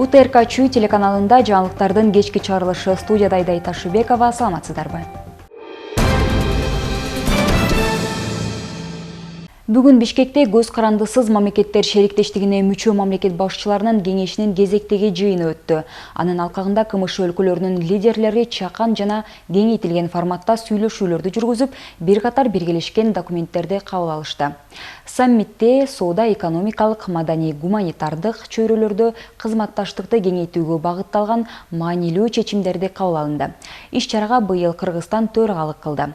УТРК-4 телеканалында жаңылыктардын кечки чыгарылышы, студияда Айдай Ташыбекова. Саламатсыздарбы? Бүгүн Бишкекте көз карандысыз мамлекеттер шериктештигине мүчө мамлекет башчыларынын кеңешинин кезектеги жыйыны өттү. Анын алкагында КМШ өлкөлөрүнүн лидерлери чакан жана кеңейтилген форматта сүйлөшүүлөрдү жүргүзүп, бир катар биргелешкен документтерди кабыл алышты. Саммитте соода, экономикалык, маданий, гуманитардык чөйрөлөрдө кызматташтыкты кеңейтүүгө багытталган маанилүү чечимдерди кабыл алынды. Иш-чарага быйыл Кыргызстан төрагалык кылды.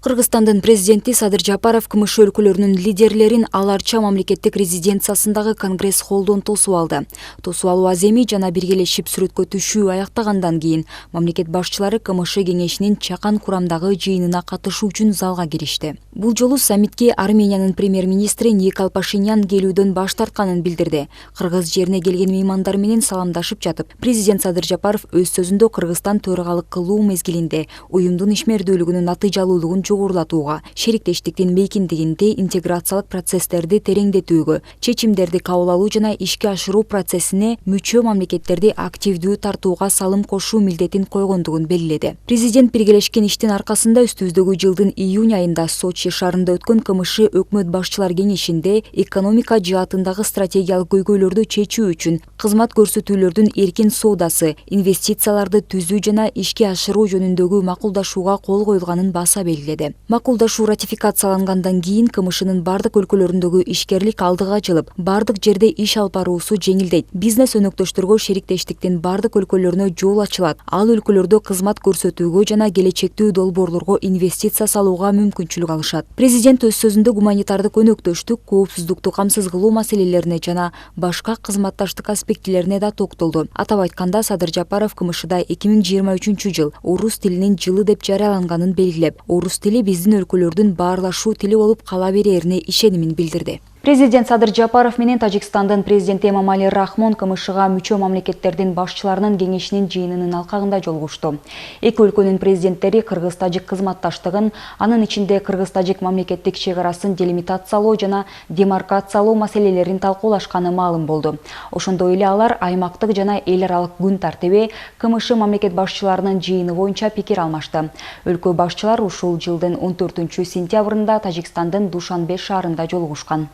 Кыргызстандын президенти Садыр Жапаров КМШ өлкөлөрүнүн лидерлерин Аларча мамлекеттик резиденциясындагы конгресс холлдон тосуп алды. Тосуп алуу аземи жана биргелешип сүрөткө түшүү аяктагандан кийин мамлекет башчылары КМШ кеңешинин чакан курамдагы жыйынына катышуу үчүн залга киришти. Бул жолу саммитке Армениянын премьер-министри Никол Пашинян келүүдөн баш тартканын билдирди. Кыргыз жерине келген меймандар менен саламдашып жатып, президент Садыр Жапаров өз сөзүндө Кыргызстан төрагалык кылуу мезгилинде уюмдун ишмердүүлүгүнүн натыйжалуулугун жогорулатууга, шериктештиктин мейкиндигинде интеграциялык процесстерди тереңдетүүгө, чечимдерди кабыл алуу жана ишке ашыруу процессине мүчө мамлекеттерди активдүү тартууга салым кошуу милдетин койгондугун белгиледи. Президент биргелешкен иштин аркасында өстүбүздөгү жылдын июнь айында Сочи шаарында өткөн КМШ өкмөт башчылар кеңешинде экономика жаатындагы стратегиялык көйгөйлөрдү чечүү үчүн кызмат көрсөтүүлөрдүн эркин соодасы, инвестицияларды түзүү жана ишке ашыруу жөнүндөгү макулдашууга кол коюлганын баса белгиледи. Макулдашуу ратификациялангандан кийин КМШнын бардык өлкөлөрүндөгү ишкерлик алдыга ачылып, бардык жерде иш алып баруусу жеңилдейт. Бизнес өнөктөштөргө шериктештиктин бардык өлкөлөрүнө жол ачылат. Ал өлкөлөрдө кызмат көрсөтүүгө жана келечектүү долбоорлорго инвестиция салууга мүмкүнчүлүк алышат. Президент өз сөзүндө гуманитардык өнөктөштүк, коопсуздукту камсыз кылуу маселелерине жана башка кызматташтык аспектилерине да токтолду. Атап айтканда, Садыр Жапаров КМШда 2023 жыл орус тилинин жылы деп жарыяланганын белгилеп, орус тили биздин өлкөлөрдүн баарлашуу тили болуп кала берерине ишенимин билдирди. Президент Садыр Жапаров менен Тажикстандын президенти Эмомали Рахмон КМШга мүчө мамлекеттердин башчыларынын кеңешинин жыйынынын алкагында жолугушту. Эки өлкөнүн президенттери кыргыз-тажик кызматташтыгын, анын ичинде кыргыз-тажик мамлекеттик чек арасын делимитациялоо жана демаркациялоо маселелерин талкуулашканы маалым болду. Ошондой эле алар аймактык жана эл аралык күн тартиби, КМШ мамлекет башчыларынын жыйыны боюнча пикир алмашты. Өлкө башчылар ушул жылдын 14 сентябрында Тажикстандын Душанбе шаарында жолугушкан.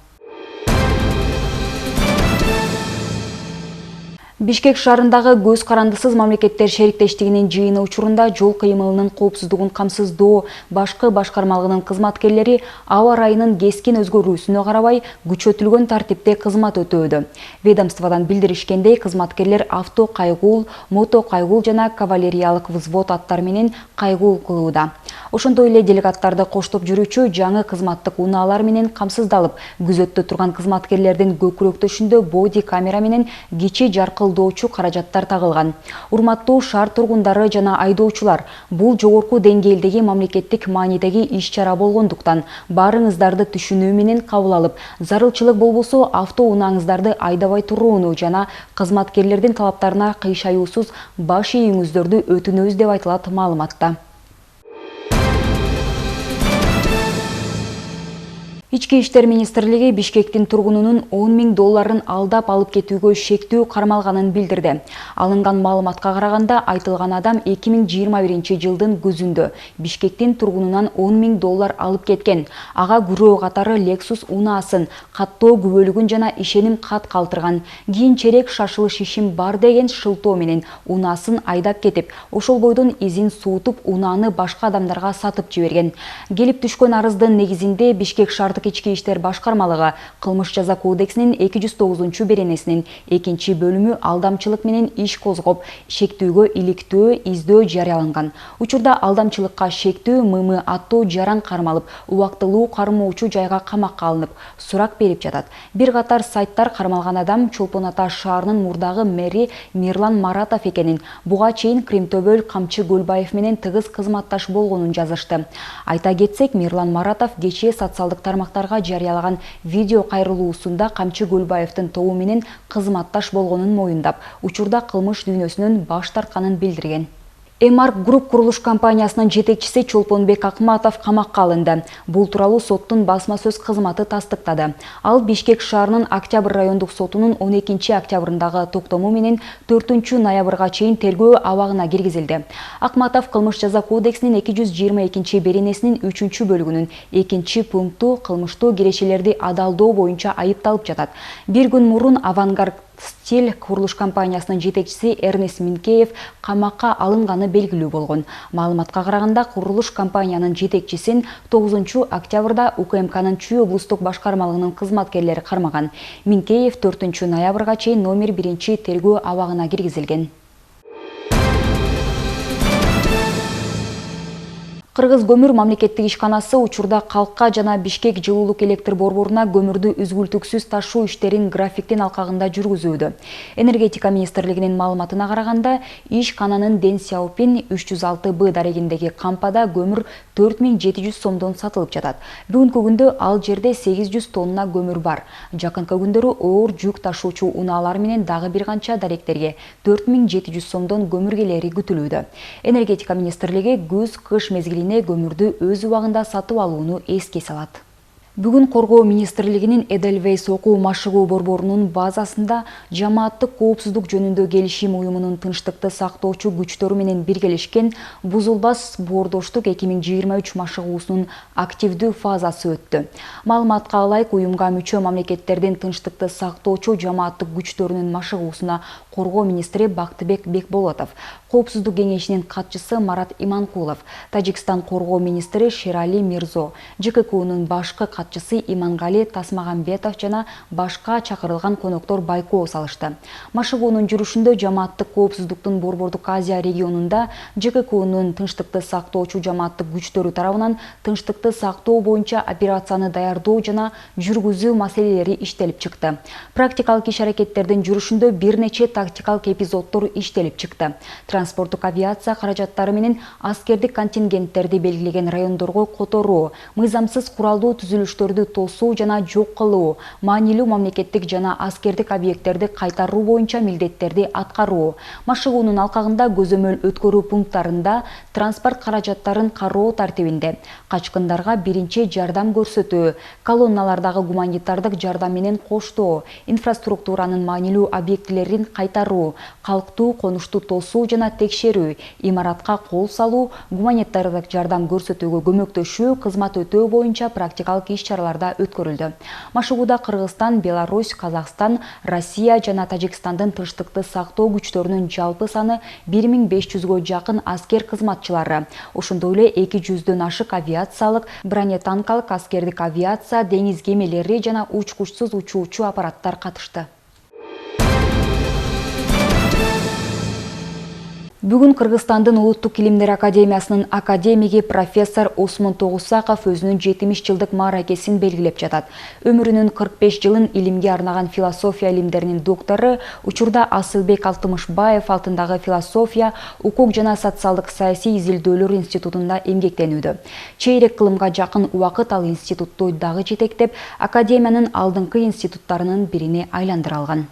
Бишкек шаарындагы көз карандысыз мамлекеттер шериктештигинин жыйыны учурунда жол кыймылынын коопсуздугун камсыздоо башкы башкармалыгынын кызматкерлери аба ырайынын кескин өзгөрүүсүнө карабай күчөтүлгөн тартипте кызмат өтөөдө. Ведомстводон билдиришкендей, кызматкерлер авто кайгуул, мото кайгуул жана кавалериялык взвод аттар менен кайгуул кылууда. Ошондой эле делегаттарды коштоп жүрүүчү жаңы кызматтык унаалар менен камсыздалып, күзөттө турган кызматкерлердин көкүрөктөшүндө боди камера менен кичи жаркылдоочу каражаттар тагылган. Урматтуу шаар тургундары жана айдоочулар, бул жогорку деңгээлдеги мамлекеттик маанидеги иш-чара болгондуктан баарыңыздарды түшүнүү менен кабыл алып, зарылчылык болбосо авто унааңыздарды айдабай турууну жана кызматкерлердин талаптарына кыйшаюусуз баш ийүүңүздөрдү өтүнөбүз деп айтылат маалыматта. Ички иштер министрлиги Бишкектин тургунунун 10 000 долларын алдап алып кетүүгө шектүү кармалганын билдирди. Алынган маалыматка караганда, айтылган адам 2021 жылдын күзүндө Бишкектин тургунунан 10 000 доллар алып кеткен. Ага күрөө катары Lexus унаасын, каттоо күбөлүгүн жана ишеним кат калтырган. Кийинчерээк шашылыш ишим бар деген шылтоо менен унаасын айдап кетип, ошол бойдон изин суутуп, унааны башка адамдарга сатып жиберген. Келип түшкөн арыздын негизинде Бишкек шаардык ички иштер башкармалыгы кылмыш жаза кодексинин 209 беренесинин 2 бөлүмү алдамчылык менен иш козгоп, шектүүгө иликтөө, издөө жарыяланган. Учурда алдамчылыкка шектүү ММ аттуу жаран кармалып, убактылуу кармоочу жайга камакка алынып, сурак берип жатат. Бир катар сайттар кармалган адам Чолпон Ата шаарынын мурдагы мэри Мирлан Маратов экенин, буга чейин Кримтөбөл Камчы Көлбаев менен тыгыз кызматташ болгонун жазышты. Айта кетсек, Мирлан Маратов кечээ социалдык тармактарга жарыялаган видео кайрылуусунда Камчы Көлбаевдин тобу менен кызматташ болгонун моюндап, учурда кылмыш дүйнөсүнөн баш тартканын билдирген. Эмарк Групп курулуш компаниясынын жетекчиси Чолпонбек Акматов камакка алынды. Бул тууралуу соттун басма сөз кызматы тастыктады. Ал Бишкек шаарынын Октябрь райондук сотунун 12 октябрындагы токтому менен 4 ноябрга чейин тергөө абагына киргизилди. Акматов кылмыш жаза кодексинин 222 беренесинин 3 бөлүгүнүн 2 пункту кылмыштуу кирешелерди адалдоо боюнча айыпталып жатат. Bir күн мурун Авангард Стиль курулуш компаниясынын жетекчиси Эрнест Минкеев камакка алынганы белгилүү болгон. Маалыматка караганда курулуш компаниянын жетекчисин 9 октябрда УКМКнын Чүй облустук башкармалыгынын кызматкерлери кармаган. Минкеев 4 ноябрга чейин номер 1 тергөө абагына киргизилген. Кыргыз көмүр мамлекеттик ишканасы учурда калкка жана Бишкек жылуулук электр борборуна көмүрдү үзгүлтүксүз ташуу иштерин графиктин алкагында жүргүзүүдө. Энергетика министрлигинин маалыматына караганда, ишкананын Ден Сяопин 306Б дарегиндеги кампада көмүр 4700 сомдон сатылып жатат. Бүгүнкү күндө ал жерде 800 тонна көмүр бар. Жакынкы күндөрү оор жүк ташуучу унаалар менен дагы бир канча даректерге 4700 сомдон көмүр келери күтүлүүдө. Энергетика министрлиги күз-кыш мезгилинде көмүрдү өз убагында сатып алууну эске салат. Бүгүн Коргоо министрлигинин Эдельвейс окуу машыгуу борборунун базасында жамааттык коопсуздук жөнүндө келишим уюмунун тынчтыкты сактоочу күчтөрү менен биргелешкен бузулбас боордоштук 2023 машыгуусунун активдүү фазасы өттү. Маалыматка ылайык, уюмга мүчө мамлекеттердин тынчтыкты сактоочу жамааттык күчтөрүнүн машыгуусуна Коргоо министри Бактыбек Бекболотов, коопсуздук кеңешинин катчысы Марат Иманкулов, Тажикстан Коргоо министри Шерали Мирзо, ЖККунун башкы катчысы Имангали Тасмагамбетов жана башка чакырылган коноктор байкоо салышты. Машыгуунун жүрүшүндө жамааттык коопсуздуктун Борбордук Азия регионунда ЖККунун тынчтыкты сактоочу жамааттык күчтөрү тарабынан тынчтыкты сактоо боюнча операцияны даярдоо жана жүргүзүү маселелери иштелип чыкты. Практикалык иш-аракеттердин жүрүшүндө бир нече тактикалык эпизоддор иштелип чыкты. Транспорттук авиация каражаттары менен аскердик контингенттерди белгилеген райондорго которуу, мыйзамсыз куралдуу түзүлүштөрдү тосуу жана жок кылуу, маанилүү мамлекеттик жана аскердик объекттерди кайтаруу боюнча милдеттерди аткаруу, машыгуунун алкагында көзөмөл өткөрүү пункттарында транспорт каражаттарын кароо тартибинде, качкындарга биринчи жардам көрсөтүү, колонналардагы гуманитардык жардам менен коштоо, инфраструктуранын маанилүү объектилерин кайтаруу, калктуу конушту тосуу жана текшерүү, имаратка кол салуу, гуманитардык жардам көрсөтүүгө көмөктөшүү, кызмат өтөө боюнча практикалык иш-чараларда өткөрүлдү. Машыгууда Кыргызстан, Беларусь, Казакстан, Россия жана Тажикстандын тынчтыкты сактоо күчтөрүнүн жалпы саны 1500гө жакын аскер кызматчылары, ошондой эле 200дөн ашык авиациялык, бронетанкалык, аскердик авиация, деңиз кемелери жана учкучсуз учуучу аппараттар катышты. Бүгүн Кыргызстандын Улуттук илимдер академиясынын академиги профессор Осмон Тогусаков өзүнүн 70 жылдык мааракесин белгилеп жатат. Өмүрүнүн 45 жылын илимге арнаган философия илимдеринин доктору, учурда Асылбек Алтымышбаев атындагы философия, укук жана социалдык саясий изилдөөлөр институтунда эмгектенүүдө. Чейрек кылымга жакын убакыт ал институтту дагы жетектеп, академиянын алдыңкы институттарынын бирине айландыра алган.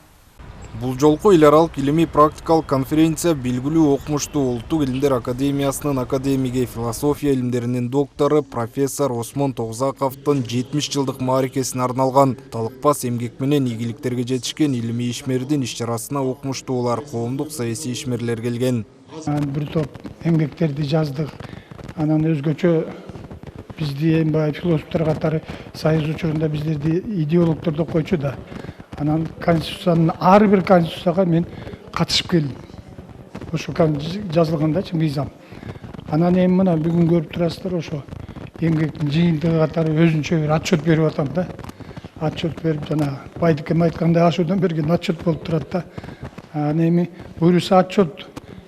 Бул жолку эл аралык илимий практикалык конференция белгилүү окумуштуу Улуттук илимдер академиясынын академиги, философия илимдеринин доктору профессор Осмон Тогусаковдун 70 жылдык мааракесине арналган. Талыкпас эмгек менен ийгиликтерге жетишкен илимий ишмердин иш-чарасына окумуштуулар, коомдук саясий ишмерлер келген. Бир топ эмгектерди жаздык. Анан өзгөчө бизди философтор катары союз учурунда биздерди идеологдор деп койчу да. Анан конституциянын ар бир конституцияга мен катышып келдим. Ошо жазылгандачы мыйзам. Анан эми мына бүгүн көрүп турасыздар, ошо эмгектин жыйынтыгы катары өзүнчө бир отчет берип атам да. Отчет берип жана Байдыкем айткандай ашуудан берген отчет болуп турат да. Анан эми буюрса отчет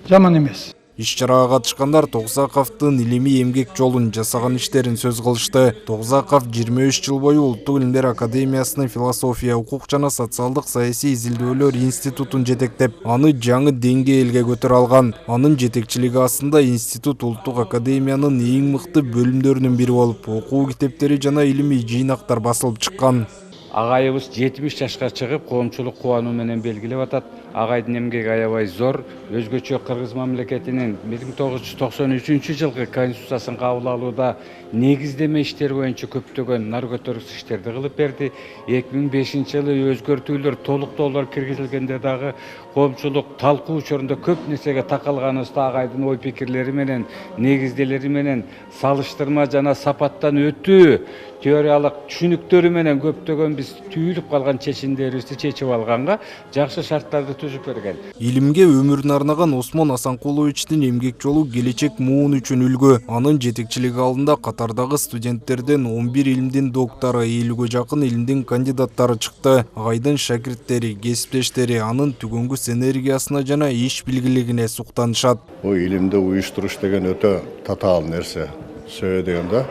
жаман эмес. Иш-чарага катышкандар Тогусаковдун илимий эмгек жолун, жасаган иштерин сөз кылышты. Тогусаков 23 жыл бою Улуттук илимдер академиясынын философия, укук жана социалдык саясий изилдөөлөр институтун жетектеп, аны жаңы деңгээлге көтөрө алган. Анын жетекчилиги астында институт Улуттук академиянын эң мыкты бөлүмдөрүнүн бири болуп, окуу китептери жана илимий жыйнактар басылып чыккан. Агайыбыз 70 жашка чыгып, коомчулук кубануу менен белгилеп атат. Агайдын эмгеги аябай зор. Өзгөчө Кыргыз мамлекетинин 1993-жылкы конституциясын кабыл алууда негиздеме иштер боюнча көптөгөн нар көтөргүс иштерди кылып берди. 2005-жылы өзгөртүүлөр, толуктоолор киргизилгенде дагы коомчулук талкуу учурунда көп нерсеге такалганыбызда агайдын ой пикирлери менен, негизделери менен салыштырма жана сапаттан өтүү теориялык түшүнүктөрү менен көптөгөн биз түйүлүп калган чечимдерибизди чечип алганга жакшы шарттарды түзүп берген. Илимге өмүрүн арнаган Осмон Асанкуловичтин эмгек жолу келечек муун үчүн үлгү. Анын жетекчилиги алдында катардагы студенттерден 11 илимдин доктору, 50ге жакын илимдин кандидаттары чыкты. Агайдын шакирттери, кесиптештери анын түгөнгүс энергиясына жана иш билгилигине суктанышат. Илимди уюштуруш деген өтө татаал нерсе. Сөйө дегенде,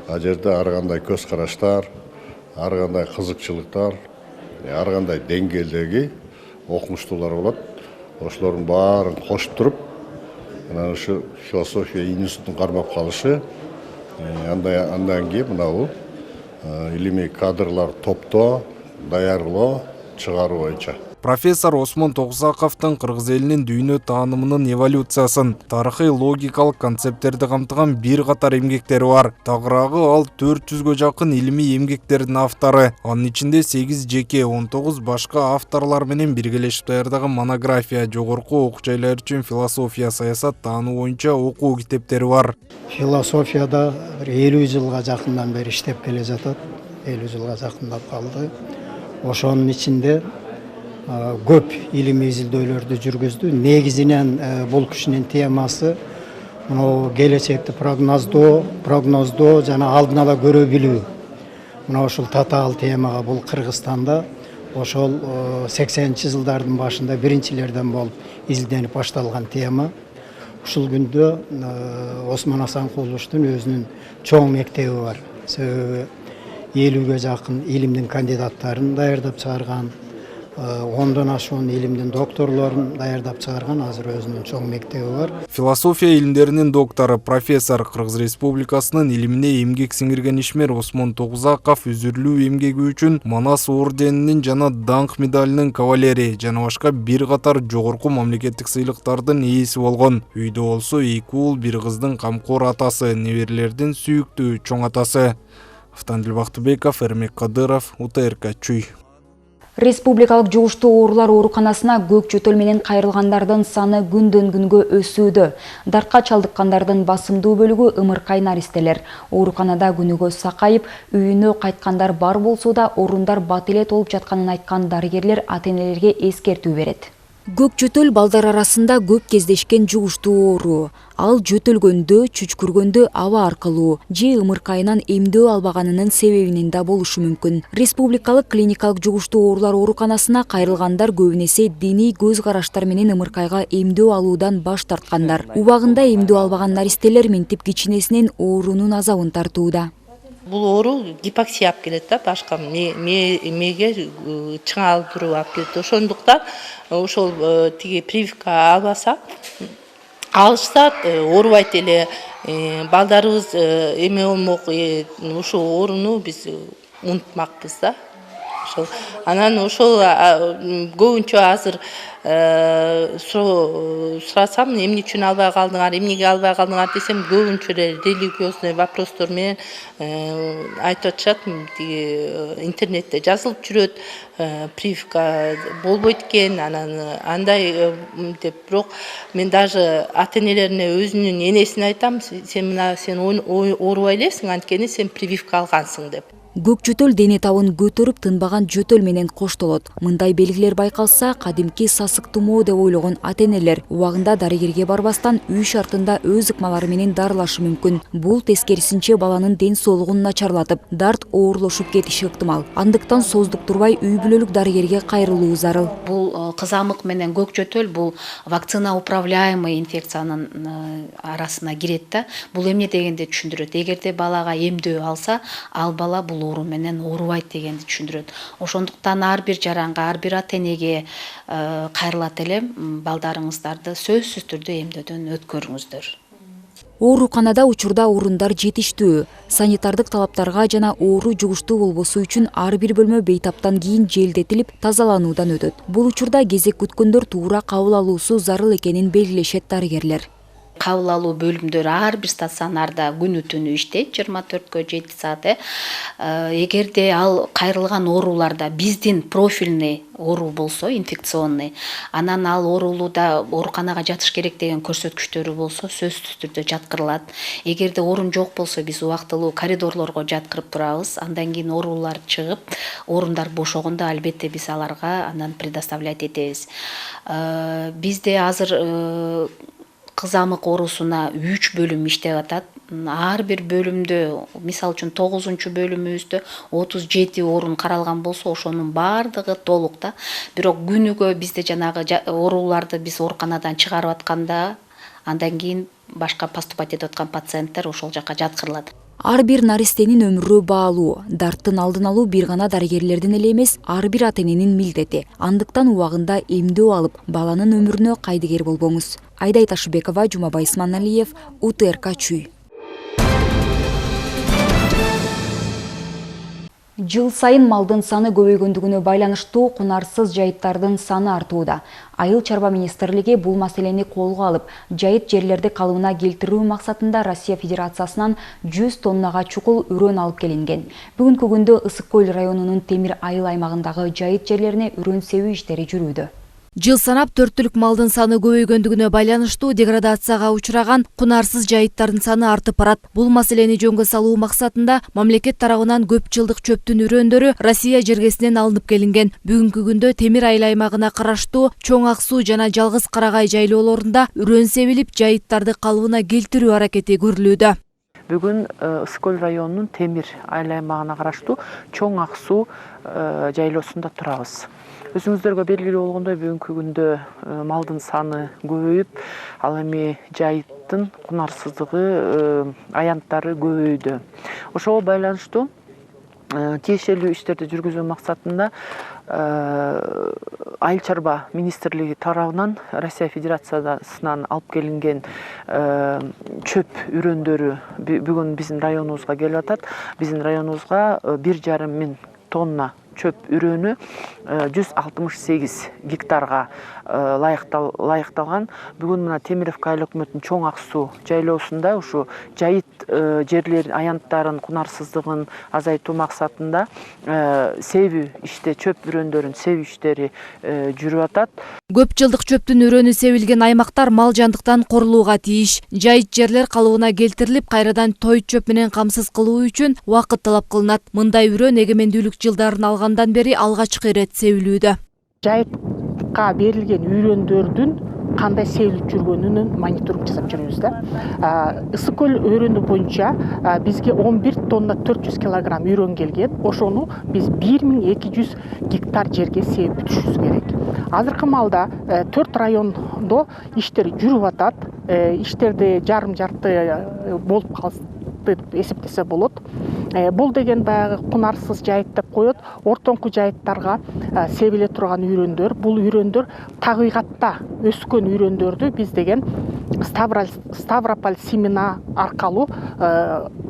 ал жерде ар кандай көз караштар, ар кандай кызыкчылыктар, ар кандай деңгээлдеги окумуштуулар болот. Ошолордун баарын кошуп туруп, анан ушу философия институтун кармап калышы, андан кийин мынабу илимий кадрлар топтоо, даярдоо, чыгаруу боюнча. Профессор Осмон Тогузаковдун кыргыз элинин дүйнө таанымынын эволюциясын, тарыхый логикалык концепттерди камтыган бир катар эмгектери бар. Тагыраагы ал 400ге жакын илимий эмгектердин автору. Анын ичинде 8 жеке, 19 башка авторлор менен биргелешип даярдаган монография, жогорку окуу жайлар үчүн философия, саясат таануу боюнча окуу китептери бар. Философияда 50 жылга жакындан бери иштеп келе жатат. 50 жылга жакындап калды. Ошонун ичинде көп илимий изилдөөлөрдү жүргүздү. Негизинен бул кишинин темасы келечекти прогноздоо жана алдын ала көрө билүү. Ошол татаал темага бул Кыргызстанда ошол 80-жылдардын башында биринчилерден болуп изилденип башталган тема. Ушул күндө Осмон Асанкуловичтин өзүнүн чоң мектеби бар. Себеби 50ге жакын илимдин кандидаттарын даярдап чыгарган, 10дон ашуун илимдин докторлорун даярдап чыгарган, азыр өзүнүн чоң мектеби бар. Философия илимдеринин доктору, профессор, Кыргыз Республикасынын илимине эмгек сиңирген ишмер Осмон Тогузаков үзүрүлүү эмгеги үчүн Манас орденинин жана даңк медалынын кавалери жана башка бир катар жогорку мамлекеттик сыйлыктардын ээси болгон. Үйдө болсо 2 уул, 1 кыздын камкор атасы, неберелердин сүйүктүү чоң атасы. Автандил Бактыбеков, Эрмек Кадыров, УТРК Чүй. Республикалык жугуштуу оорулар ооруканасына көк жөтөл менен кайрылгандардын саны күндөн күнгө өсүүдө. Дартка чалдыккандардын басымдуу бөлүгү ымыркай наристелер. Ооруканада күнүгө сакайып, үйүнө кайткандар бар болсо да орундар бат эле толуп жатканын айткан дарыгерлер ата-энелерге эскертүү берет. Көк жөтөл балдар арасында көп кездешкен жугуштуу оору. Ал жөтөлгөндө, чүчкүргөндө аба аркылуу же ымыркайынан эмдөө албаганынын себебинен да болушу мүмкүн. Республикалык клиникалык жугуштуу оорулар ооруканасына кайрылгандар көбүнесе диний көз караштар менен ымыркайга эмдөө алуудан баш тарткандар. Убагында эмдөө албаган наристелер минтип кичинесинен оорунун азабын тартууда. Бул оору гипоксия алып келет да, башка мээге чыңа алдыруу алып келет. Ошондуктан ошол тиги прививка алышса оорубайт эле, балдарыбыз эме болмок, ушул ооруну биз унутмакпыз да. Анан ошол көбүнчө азыр сурасам, эмне үчүн албай калдыңар, эмнеге албай калдыңар десем, көбүнчө религиозный вопростор менен айтып атышат. Интернетте жазылып жүрөт, прививка болбойт экен, анан андай деп. Бирок мен даже ата-энелерине өзүнүн энесине айтам, сен оорубай элесиң, анткени сен прививка алгансың деп. Көк жөтөл дене табын көтөрүп тынбаган жөтөл менен коштолот. Мындай белгилер байкалса, кадимки сасык тумоо деп ойлогон ата-энелер убагында дарыгерге барбастан үй шартында өз ыкмалары менен дарылашы мүмкүн. Бул тескерисинче баланын ден соолугун начарлатып, дарт оорлошуп кетиши ыктымал. Андыктан создуктурбай үй бүлөлүк дарыгерге кайрылуу зарыл. Бул кызамык менен көк жөтөл бул вакцина управляемый инфекциянын арасына кирет да. Бул эмне дегенди түшүндүрөт. Эгерде балага эмдөө алса, ал бала бул оору менен оорубайт дегенди түшүндүрөт. Ошондуктан ар бир жаранга, ар бир ата-энеге кайрылат элем, балдарыңыздарды сөзсүз түрдө эмдөөдөн өткөрүңүздөр. Ооруканада учурда орундар жетиштүү. Санитардык талаптарга жана оору жугуштуу болбосу үчүн ар бир бөлмө бейтаптан кийин желдетилип, тазалануудан өтөт. Бул учурда кезек күткөндөр туура кабыл алуусу зарыл экенин белгилешет дарыгерлер. Кабыл алуу бөлүмдөр ар бир стационарда күнү түнү иштейт 24 7 саат. Эгерде ал кайрылган ооруларда биздин профильный оору болсо, инфекционный, анан ал оорулууда ооруканага жатыш керек деген көрсөткүчтөрү болсо, сөзсүз түрдө жаткырылат. Эгерде орун жок болсо, биз убактылуу коридорлорго жаткырып турабыз. Андан кийин оорулар чыгып, орундар бошогондо албетте биз аларга анан предоставлять этебиз. Бизде азыр кызамык оорусуна 3 бөлүм иштеп атат. Ар бир бөлүмдө, мисалы үчүн 9-бөлүмүбүздө 37 орун каралган болсо, ошонун баардыгы толук да. Бирок күнүгө бизде жанагы ооруларды биз ооруканадан чыгарып атканда, андан кийин башка поступать этип аткан пациенттер ошол жака жаткырылат. Ар бир наристенин өмүрү баалуу. Дарттын алдын алуу бир гана дарыгерлердин эле эмес, ар бир ата-эненин милдети. Андыктан убагында эмдөө алып, баланын өмүрүнө кайдыгер болбоңуз. Айдай Ташыбекова, Жумабай Исманалиев, УТРК Чүй. Жыл сайын малдын саны көбөйгөндүгүнө байланыштуу кунарсыз жайыттардын саны артууда. Айыл чарба министрлиги бул маселени колго алып, жайыт жерлерди калыбына келтирүү максатында Россия Федерациясынан 100 тоннага чукул үрөн алып келинген. Бүгүнкү күндө Ысык Көл районунун Темир айыл аймагындагы жайыт жерлерине үрөн себүү иштери жүрүүдө. Жыл санап 4 түлүк малдын саны көбөйгөндүгүнө байланыштуу деградацияга учураган кунарсыз жайыттардын саны артып барат. Бул маселени жөнгө салуу максатында мамлекет тарабынан көп жылдык чөптүн үрөндөрү Россия жергесинен алынып келинген. Бүгүнкү күндө Темир айыл аймагына караштуу Чоң Ак Суу жана Жалгыз Карагай жайлоолорунда үрөн себилип, жайыттарды калыбына келтирүү аракети көрүлүүдө. Бүгүн Ысык Көл районунун Темир айыл аймагына караштуу Чоң Ак Суу жайлоосунда турабыз. Өзүңүздөргө белгилүү болгондой, бүгүнкү күндө малдын саны көбөйүп, ал эми жайыттын кунарсыздыгы, аянттары көбөйдү. Ошого байланыштуу тиешелүү иштерди жүргүзүү максатында Айыл чарба министрлиги тарабынан Россия Федерациясынан алып келинген чөп үрөндөрү бүгүн биздин районубузга келип атат. Биздин районубузга 1,5 миң тонна чөп үрөнү 168 гектарга лайыкталган. Бүгүн мына Темировка айыл өкмөтүнүн Чоң Ак Суу жайлоосунда ушу жайыт жерлерин, аянттарын, кунарсыздыгын азайтуу максатында себүү иште, чөп үрөндөрүн себүү иштери жүрүп атат. Көп жылдык чөптүн үрөнү себилген аймактар мал жандыктан корулууга тийиш. Жайыт жерлер калыбына келтирилип, кайрадан той чөп менен камсыз кылуу үчүн убакыт талап кылынат. Мындай үрөн эгемендүүлүк жылдарын алгандан бери алгачкы ирет себилүүдө. Жайытка берилген үрөндөрдүн кандай себилип жүргөнүнүн мониторинг жасап жүрөбүз да. Ысык Көл өрөнү боюнча бизге 11 тонна 400 килограмм үрөн келген. Ошону биз 1200 гектар жерге себип бүтүшүбүз керек. Азыркы маалда 4 райондо иштер жүрүп атат. Иштерди жарым-жарты болуп калды деп эсептесе болот. Бул деген баягы кунарсыз жайыт деп коет. Ортоңку жайыттарга себиле турган үрөндөр, бул үрөндөр табигатта өскөн үрөндөрдү биз деген Ставрополь семена аркылуу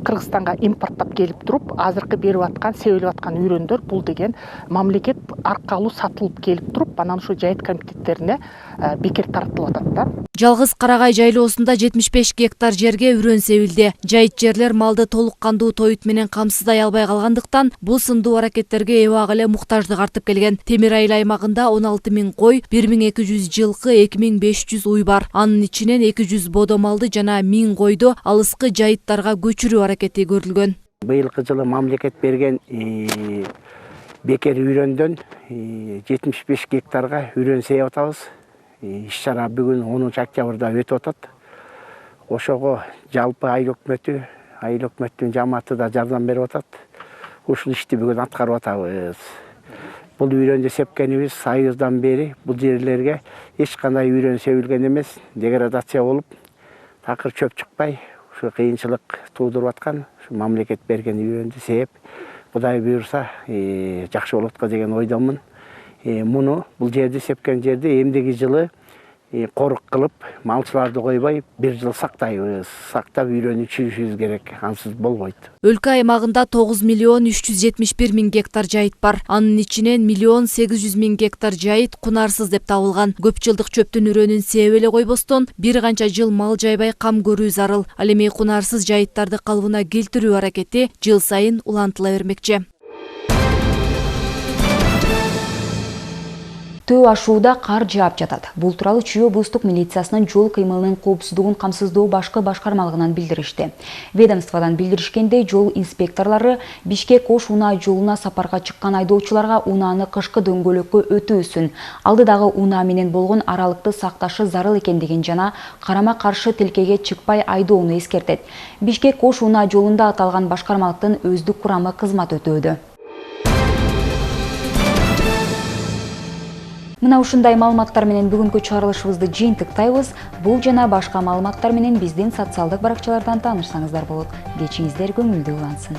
Кыргызстанга импорттоп келип туруп, азыркы берип аткан, себилип аткан үрөндөр бул деген мамлекет аркылуу сатылып келип туруп, анан ушу жайыт комитеттерине бекер тартылып атат да. Жалгыз Карагай жайлоосунда 75 гектар жерге үрөн себилди. Жайыт жерлер малды толук кандуу тоют менен камсыздай албай калгандыктан бул сындуу аракеттерге эбак эле муктаждык артып келген. Темир айыл аймагында 16 000 кой, 1200 жылкы, 2500 уй бар. Анын ичинен 200 бодо малды жана 1000 койду алыскы жайыттарга көчүрүү аракети көрүлгөн. Быйылкы жылы мамлекет берген бекер үрөндөн 75 гектарга үрөн себип атабыз. Иш-чара бүгүн 10 октябрда өтүп атат. Ошого жалпы айыл өкмөттүн жамааты да жардам берип атат. Ушул ишти бүгүн аткарып атабыз. Бул үрөндү сепкенибиз айыздан бери бул жерлерге эч кандай үрөн себилген эмес, деградация болуп, такыр чөп чыкпай, ушу кыйынчылык туудуруп аткан, ушу мамлекет берген үрөндү сеп, Кудай буйрса, жакшы болот го деген ойдомун. Муну бул жерди сепкен жерди эмдеги жылы корук кылып, малчыларды койбой 1 жыл сактайбыз, сактап үйрөнүшүбүз керек, ансыз болбойт. Өлкө аймагында 9 миллион 371 миң гектар жайыт бар. Анын ичинен 1 800 000 гектар жайыт кунарсыз деп табылган. Көп жылдык чөптүн үрөнүн себеп эле койбостон, бир канча жыл мал жайбай кам көрүү зарыл. Ал эми кунарсыз жайыттарды калыбына келтирүү аракети жыл сайын улантыла бермекчи. Төө ашууда кар жаап жатат. Бул тууралуу Чүй облустук милициясынын жол кыймылынын коопсуздугун камсыздоо башкы башкармалыгынан билдиришти. Ведомстводан билдиришкендей, жол инспекторлору Бишкек-Ош унаа жолуна сапарга чыккан айдоочуларга унааны кышкы дөңгөлөккө өтүүсүн, алдыдагы унаа менен болгон аралыкты сакташы зарыл экендигин жана карама-каршы тилкеге чыкпай айдоону эскертет. Бишкек-Ош унаа жолунда аталган башкармалыктын өздүк курамы кызмат өтөөдө. Мына ушундай маалыматтар менен бүгүнкү чыгарылышыбызды жыйынтыктайбыз. Бул жана башка маалыматтар менен биздин социалдык баракчалардан таанышсаңыздар болот. Кечиңиздер көңүлдүү улансын.